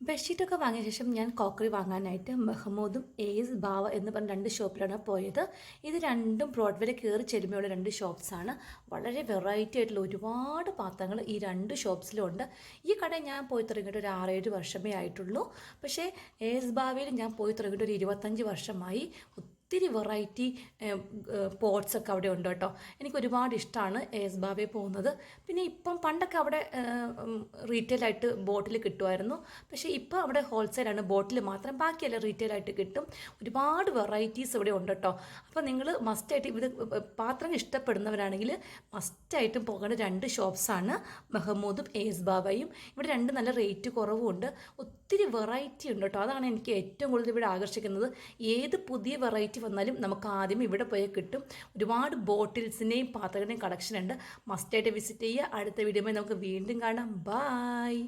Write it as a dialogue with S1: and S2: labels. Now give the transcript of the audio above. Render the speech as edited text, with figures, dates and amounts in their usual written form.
S1: ബെഡ്ഷീറ്റൊക്കെ വാങ്ങിയ ശേഷം ഞാൻ കോക്കറി വാങ്ങാനായിട്ട് മെഹമ്മൂദും എസ് ബാവ എന്ന് പറഞ്ഞ രണ്ട് ഷോപ്പിലാണ് പോയത്. ഇത് രണ്ടും ബ്രോഡ്വേയിൽ കയറി ചെല്ലുമ്പോഴുള്ള രണ്ട് ഷോപ്സാണ്. വളരെ വെറൈറ്റി ആയിട്ടുള്ള ഒരുപാട് പാത്രങ്ങൾ ഈ രണ്ട് ഷോപ്സിലും ഉണ്ട്. ഈ കട ഞാൻ പോയി തുടങ്ങിയിട്ട് ഒരു 6-7 വർഷമേ ആയിട്ടുള്ളൂ. പക്ഷേ എസ് ബാവയിൽ ഞാൻ പോയി തുടങ്ങിയിട്ട് ഒരു 25 വർഷമായി. ഒത്തിരി വെറൈറ്റി പോട്ട്സൊക്കെ അവിടെ ഉണ്ട് കേട്ടോ. എനിക്ക് ഒരുപാട് ഇഷ്ടമാണ് എസ് ബാവേ പോകുന്നത്. പിന്നെ ഇപ്പം പണ്ടൊക്കെ അവിടെ റീറ്റെയിലായിട്ട് ബോട്ടിൽ കിട്ടുമായിരുന്നു. പക്ഷേ ഇപ്പോൾ അവിടെ ഹോൾസെയിലാണ്, ബോട്ടിൽ മാത്രം, ബാക്കിയെല്ലാം റീറ്റെയിലായിട്ട് കിട്ടും. ഒരുപാട് വെറൈറ്റീസ് ഇവിടെ ഉണ്ട് കേട്ടോ. അപ്പോൾ നിങ്ങൾ മസ്റ്റായിട്ട് ഇത് പാത്രം ഇഷ്ടപ്പെടുന്നവരാണെങ്കിൽ മസ്റ്റായിട്ടും പോകേണ്ട രണ്ട് ഷോപ്സാണ് മെഹമ്മൂദും എസ് ബാവയും. ഇവിടെ രണ്ട് നല്ല റേറ്റ് കുറവുമുണ്ട്. ഒത്തിരി വെറൈറ്റി ഉണ്ട് കേട്ടോ. അതാണ് എനിക്ക് ഏറ്റവും കൂടുതൽ ഇവിടെ ആകർഷിക്കുന്നത്. ഏത് പുതിയ വെറൈറ്റി വന്നാലും നമുക്ക് ആദ്യം ഇവിടെ പോയി കിട്ടും. ഒരുപാട് ബോട്ടിൽസിൻ്റെയും പാത്രങ്ങളുടെയും കളക്ഷൻ ഉണ്ട്. മസ്റ്റായിട്ട് വിസിറ്റ് ചെയ്യുക. അടുത്ത വീഡിയോയിൽ നമുക്ക് വീണ്ടും കാണാം. ബായ്.